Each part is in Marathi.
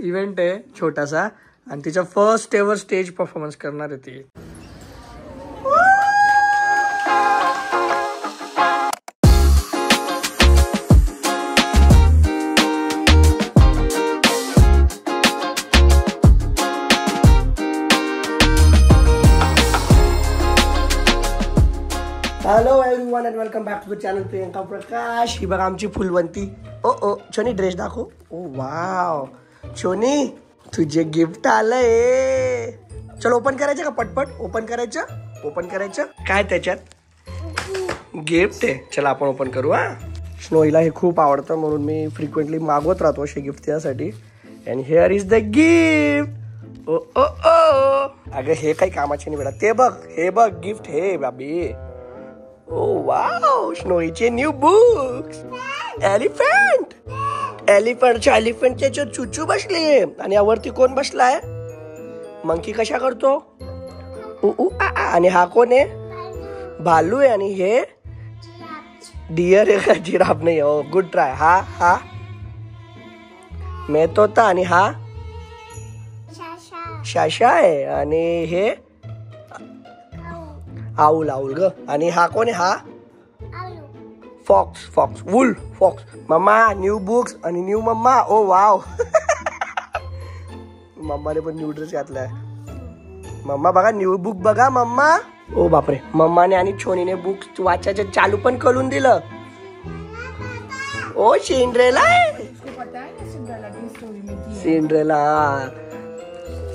इव्हेंट आहे छोटासा आणि तिचा फर्स्ट एव्हर स्टेज परफॉर्मन्स करणार आहे ती. Hello everyone and welcome back to the channel Priyanka Prakash. ही बघा आमची फुलवंती. ओ छोनी ड्रेस दाखव. ओ वाव छोनी तुझे गिफ्ट आलंय. चल ओपन करायचं का पटपट. ओपन करायचं काय त्याच्यात गिफ्ट आहे. चला आपण ओपन करू. हा स्नोईला हे खूप आवडतं म्हणून मी फ्रिक्वेंटली मागवत राहतो असे गिफ्ट त्यासाठी. And here is the gift. ओ ओ ओ अगं हे काही कामाचे नाही बेटा. ते बघ हे बघ गिफ्ट हे बाबी. ओ वाव स्नोईचे न्यू बुक्स. एलिफंटच्या चुचू बसले आणि यावरती कोण बसलाय. मंकी कशा करतो. आणि हा कोण आहे. भालू आहे आणि हे डियर आहे का जिराफ नाही. हो गुड ट्राय. हा मेतोता आणि हा शाशा आहे आणि हे आऊल ग. आणि हा कोण आहे. हा फॉक्स वुल फॉक्स. मम्मा न्यू बुक्स आणि न्यू मम्मा. ओ वाव मम्माने पण न्यू ड्रेस घातलाय. मम्मा बघा न्यू बुक बघा मम्मा. ओ बापरे मम्माने आणि छोनीने बुक्स वाचायचे चालू पण करून दिलं. ओ सिंड्रेला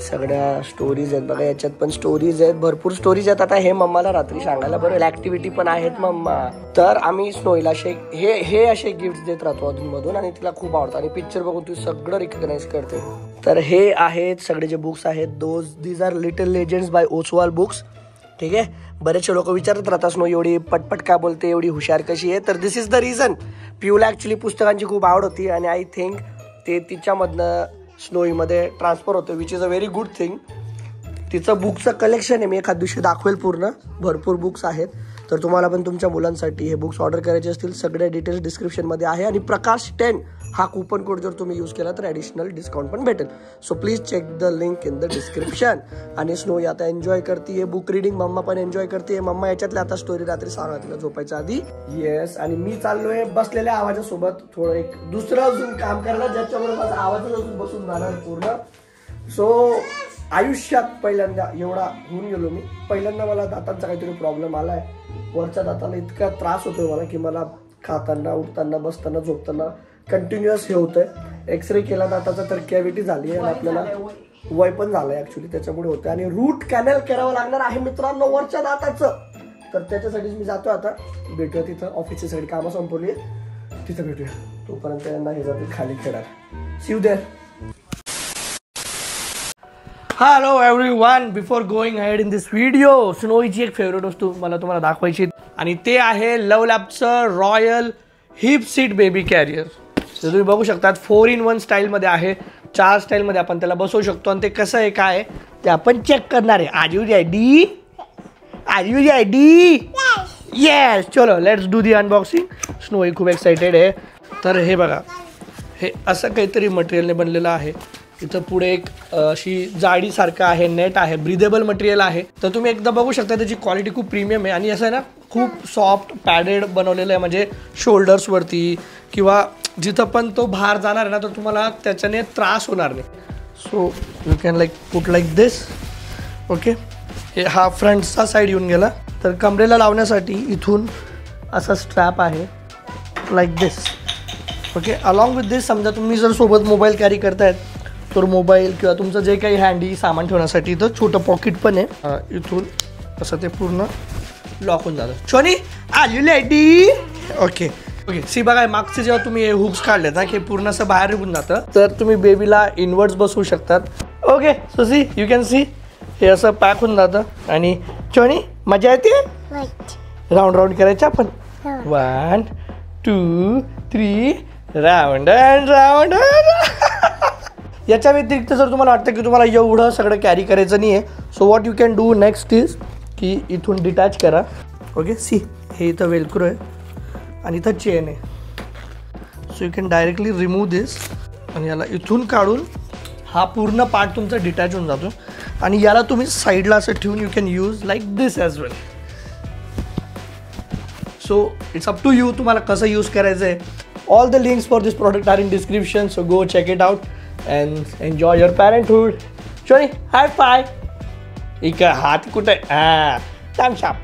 सगळ्या स्टोरीज आहेत बघा याच्यात पण. स्टोरीज आहेत भरपूर स्टोरीज आहेत. आता हे मम्माला रात्री सांगायला बरोबर. ऍक्टिव्हिटी पण आहेत मम्मा. तर आम्ही स्नोईला हे असे गिफ्ट देत राहतो अधून मधून आणि तिला खूप आवडतं आणि पिक्चर बघून ती सगळं रिकग्नाइज करते. तर हे आहेत सगळे जे बुक्स आहेत these are little legends by Oswaal books. ठीक आहे. बरेचसे लोक विचारत राहतात स्नो एवढी पटपट का बोलते एवढी हुशार कशी आहे. तर दिस इज द रिझन. पिऊला ऍक्च्युली पुस्तकांची खूप आवड होती आणि आय थिंक ते तिच्यामधनं स्नोईमध्ये ट्रान्सफर होतं which is a very good thing. तिचं बुकचं कलेक्शन आहे मी एखाद दिवशी दाखवेल पूर्ण. भरपूर बुक्स आहेत. तर तुम्हाला पण तुमच्या मुलांसाठी हे बुक्स ऑर्डर करायचे असतील सगळे डिटेल्स डिस्क्रिप्शनमध्ये आहे. आणि प्रकाश 10 हा कुपन कोड जर तुम्ही यूज केला तर ॲडिशनल डिस्काउंट पण भेटेल. So please check the link in the description. आणि स्नोई आता एन्जॉय करते बुक रिडिंग. मम्मा पण एन्जॉय करते. मम्मा याच्यातल्या आता स्टोरी रात्री सांगा तिला झोपायच्या आधी. येस. आणि मी चाललोय बसलेल्या आवाजासोबत थोडं एक दुसरं अजून काम करायला ज्याच्यामुळे माझा आवाजच अजून बसून जाणार पूर्ण. सो आयुष्यात पहिल्यांदा एवढा होऊन गेलो मी. पहिल्यांदा मला दातांचा काहीतरी प्रॉब्लेम आलाय. वरच्या दाताला इतका त्रास होतोय मला की मला खाताना उठताना बसताना झोपताना कंटिन्युअस हे होतंय. एक्सरे केला दाताचा तर कॅव्हिटी झाली आहे आणि आपल्याला वय पण झालंय ऍक्च्युली त्याच्यामुळे होतं. आणि रूट कॅनल करावं लागणार आहे मित्रांनो वरच्या दाताचं. तर त्याच्यासाठीच मी जातो आता. भेटूया तिथं. ऑफिसची सगळी कामं संपवली तिथं भेटूया. तोपर्यंत यांना हे जातील खाली खेळायला. See you there. Hello everyone. Before going ahead in this video स्नोईची एक फेवरेट वस्तू मला तुम्हाला दाखवायची आणि ते आहे लव लॅबचं royal hip seat baby carrier. तर तुम्ही बघू शकतात 4-in-1 स्टाईलमध्ये आहे. 4 स्टाईलमध्ये आपण त्याला बसवू शकतो. आणि ते कसं आहे काय ते आपण चेक करणार आहे. Are you ready? येस. चलो let's do the unboxing. Snowy खूप एक्साइटेड आहे. तर हे बघा हे असं काहीतरी मटेरियलने बनलेलं आहे. इथं पुढे एक अशी जाळीसारखं आहे. नेट आहे. ब्रिदेबल मटेरियल आहे. तर तुम्ही एकदा बघू शकता त्याची क्वालिटी खूप प्रीमियम आहे. आणि असं आहे ना खूप सॉफ्ट पॅडेड बनवलेलं आहे. म्हणजे शोल्डर्सवरती किंवा जिथं पण तो बाहेर जाणार आहे ना तर तुम्हाला त्याच्याने त्रास होणार नाही. So you can like put like this. Okay. हा फ्रंटचा साईड येऊन गेला. तर कमरेला लावण्यासाठी इथून असा स्ट्रॅप आहे like this. Okay. Along with this समजा तुम्ही जर सोबत मोबाईल कॅरी करतायत तर मोबाईल किंवा तुमचं जे काही हँडी सामान ठेवण्यासाठी इथं छोटं पॉकेट पण आहे. इथून असं ते पूर्ण लॉक होऊन जातं. Shoni are you ready? Okay. See बघा मागचे जेव्हा तुम्ही हे हुक्स काढले ना की पूर्ण असं बाहेर निघून जातं तर तुम्ही बेबीला इनवर्ड्स बसवू शकतात. Okay. So see you can see हे असं पॅक होऊन जातं. आणि छोनी मजा येते. राऊंड करायचं आपण. 1 2 3 राऊंड अँड राऊंड. याच्या व्यतिरिक्त जर तुम्हाला वाटतं की तुम्हाला एवढं सगळं कॅरी करायचं नाही आहे so what you can do next is की इथून डिटॅच करा. ओके. सी हे इथं वेलक्रो आहे आणि इथं चेन आहे. So you can directly remove this आणि याला इथून काढून हा पूर्ण पार्ट तुमचा डिटॅच होऊन जातो आणि याला तुम्ही साईडला असं ठेवून you can use like this as well. So it's up to you तुम्हाला कसं यूज करायचं आहे. All the links for this product are in description, so go check it out and enjoy your parenthood. Shoni high five. इक हात कुठे छान छाप.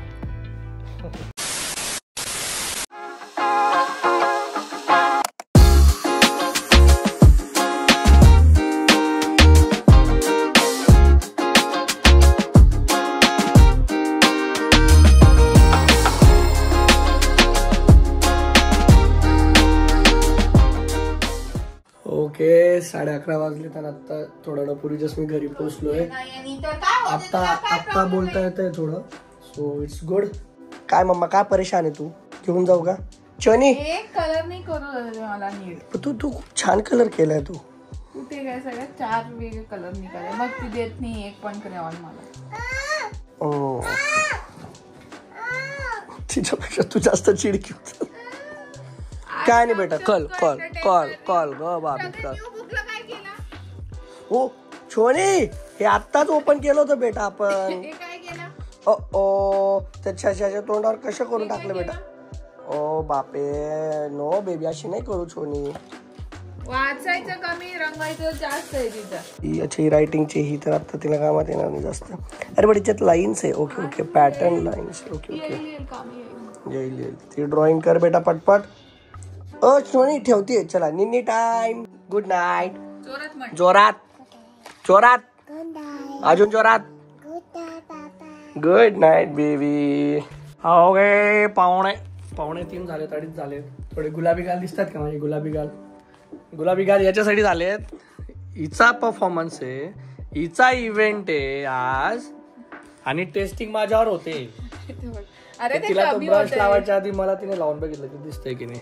ओके 11:30 वाजले तर आता थोडं पूर्वी जस्ट मी घरी पोहोचलोय. आत्ता बोलता येतंय थोडं. So it's good. काय मम्मा काय परेशान आहे तू? घेऊन जाऊ का? चनी कलर नाही करू मला नीट. तू खूप छान कलर केलाय तू. कुठे काय सगळ्यात 4 वेगळे कलर निघाले. मग ती देत नाही एक पण क्रेयॉन मला. ओ तिच्यापेक्षा तू जास्त चिडकी. काय नाही बेटा. कॉल ग बाबी कॉल. ओ छोनी हे आत्ताच ओपन केलं होतं बेटा आपण. ओ त्याच्या तोंडावर कसं करून टाकलं बेटा. ओ बापे नो बेबी अशी नाही करू छोनी. वाचायचं कमी रंगायचं जास्त आहे तिथं. अच्छी रायटिंगची ही तर आता तिला कामात येणार नाही जास्त. अरे बट याच्यात लाईन्स आहे. Okay pattern lines. ओके येईल ती ड्रॉइंग कर बेटा पटपट. ओ सोनी ठेवतीये. चला निन्नी टाइम. Good night. जोरात अजून जोरात. Good night baby. ओके पावणे 3 झाले 2:30 झाले. थोडे गुलाबी गाल दिसतात का माझे? गुलाबी गाल याच्यासाठी झालेत. हिचा परफॉर्मन्स आहे, हिचा इव्हेंट आहे आज आणि टेस्टिंग माझ्यावर होते. अरे तिला तो ब्रश लावायच्या आधी मला तिने लावून बघितलं की दिसतंय की नाही.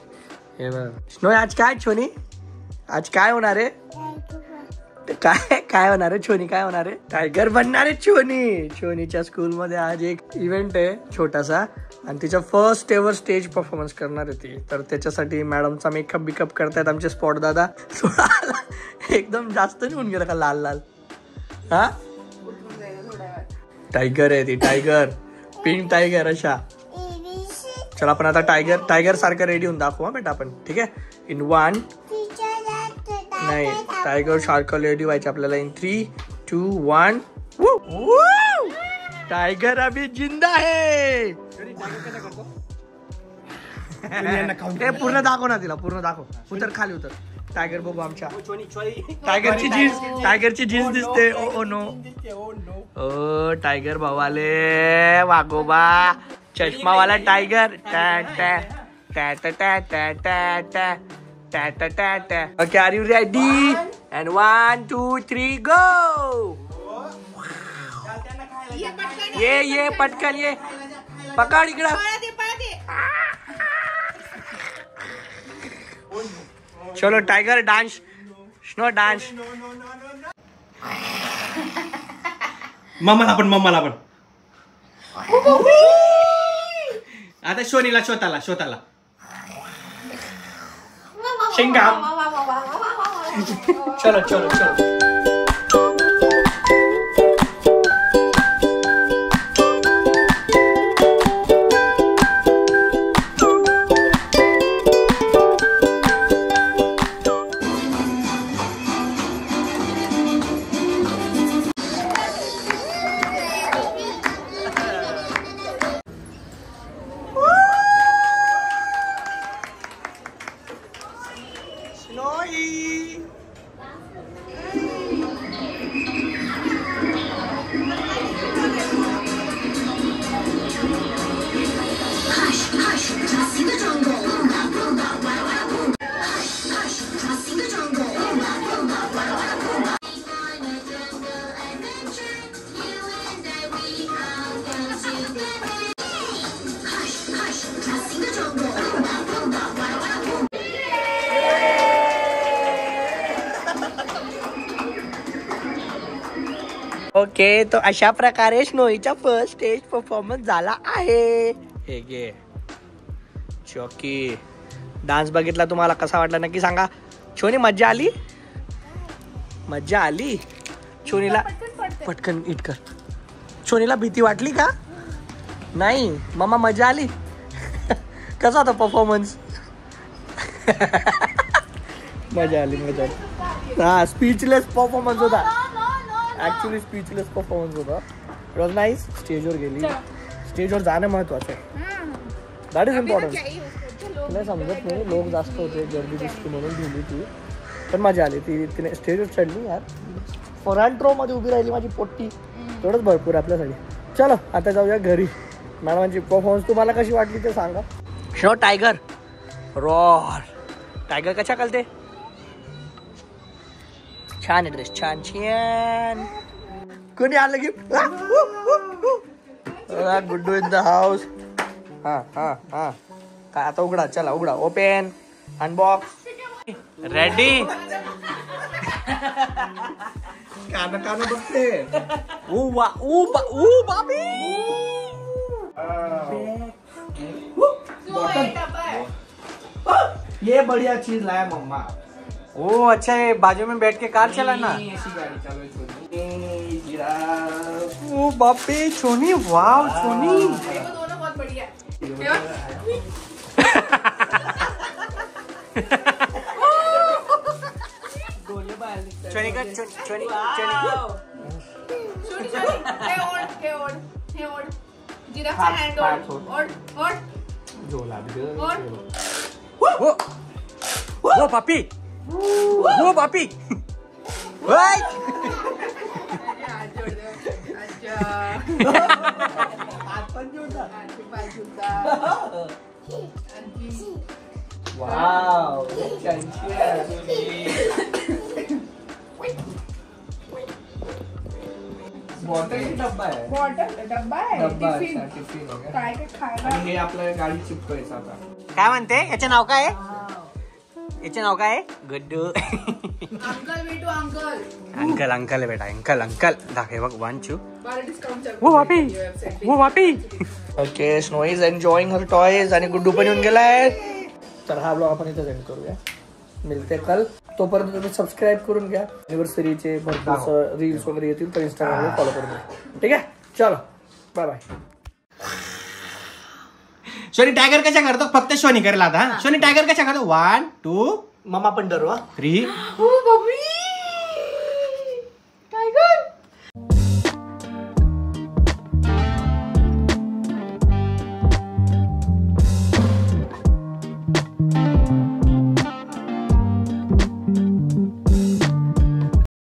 हे बघ स्नो आज काय छोनी आज काय होणार आहे? काय होणार आहे छोनी? काय होणार आहे? टायगर बनणार आहे छोनीच्या स्कूलमध्ये आज एक इव्हेंट आहे छोटासा आणि तिच्या फर्स्ट एव्हर स्टेज परफॉर्मन्स करणार आहे ती. तर त्याच्यासाठी मॅडमचा मेकअप करतायत आमचे स्पॉट दादा. एकदम जास्त नाही होऊन गेला का लाल हा? टायगर आहे ती. टायगर पिंक टायगर अशा. चला आपण आता टायगर सारखं रेडी होऊन दाखवू बेटा आपण. ठीक आहे. इन 1 नाही टायगर सारखं रेडी व्हायचं आपल्याला. इन 3, 2, 1. टायगर अभी जिंदा है. पूर्ण दाखव ना तिला. पूर्ण दाखव. उतर खाली उतर. टायगर बघू आमच्या. टायगरची जीन्स दिसते. Oh no. ओ टायगर भावाले वागोबा चष्मा वाला tiger. Okay, are you ready? And 1, 2, 3, go! ये पटकन ये पकड इकडं. चलो टायगर डान्स. Snow dance. मम्माला पण आता शोनीला शोताला शिंगाम. चलो ओके. तो अशा प्रकारे स्नोईचा फर्स्ट स्टेज परफॉर्मन्स झाला आहे. हे गे चॉकी. डान्स बघितला तुम्हाला कसा वाटला नक्की सांगा. छोनी मज्जा आली. मज्जा आली. शोनीला पटकन इट कर. शोनीला भीती वाटली का? नाही. मम्मा मजा आली. कसा होता परफॉर्मन्स? मजा आली. हा स्पीचलेस परफॉर्मन्स होता. ऍक्च्युली स्पीचलेस परफॉर्मन्स होता. It was nice. स्टेजवर गेली. स्टेजवर जाणं महत्वाचं आहे. That is important. तुला समजत नाही, लोक जास्त होते, गर्दी दिसती म्हणून गेली ती. पण मजा आली. तिने स्टेजवर चढली यार. फ्रंट रो मध्ये उभी राहिली माझी पोट्टी. तेवढंच भरपूर आपल्यासाठी. चलो आता जाऊया घरी. मॅडमांची परफॉर्मन्स तुम्हाला कशी वाटली ते सांगा. Show tiger roar. टायगर कशा कळते? छान ड्रेस. छान छान. कोणी आलं gift? Guddu in the house. हा हा हा. काय आता उघडा. चला उघडा. ओपन. अनबॉक्स. रेडी. कान बघते. ओ वा ओ बाबी. ये बढ़िया चीज लाया मम्मा. ओ अच्छा है, बाजू में बैठ के कार चलाना. ऐसी गाड़ी चलो. ओ बापे छोनी. वाव छोनी. दोनों बहुत बढ़िया. छोनी का छोनी. हे ओढ. जिराफचा हँड ओढ. वो पापी. वो पापी. वाव. बॉटल डब्बा आहे. टिफिन. काय खायला. हे आपल्या गाडी चिपकायचं आता. काय म्हणते? याचं नाव काय आहे? याचं नाव काय आहे? गुड्डू. अंकल बेटू अंकल. अंकल बेटा. अंकल दाखव बघ. 1 2. डिस्काउंट. वो वापी. Okay. Snow is enjoying her toys आणि गुड्डू पण येऊन गेलाय. तर हा ब्लॉग आपण इथे एंड करूया. मिळते कल. तोपर्यंत तुम्ही सबस्क्राईब करून घ्या. अॅनिव्हर्सरीचे भरपूर रील्स वगैरे येतील तर इंस्टाग्रामवर फॉलो करून घ्या. ठीक आहे. चलो बाय बाय. शोनी टायगर कशा करतो? फक्त शोनी करेल आता. शोनी टायगर कशा करतो? 1 2 मम्मा पण डरवा. 3. ओ बाबी.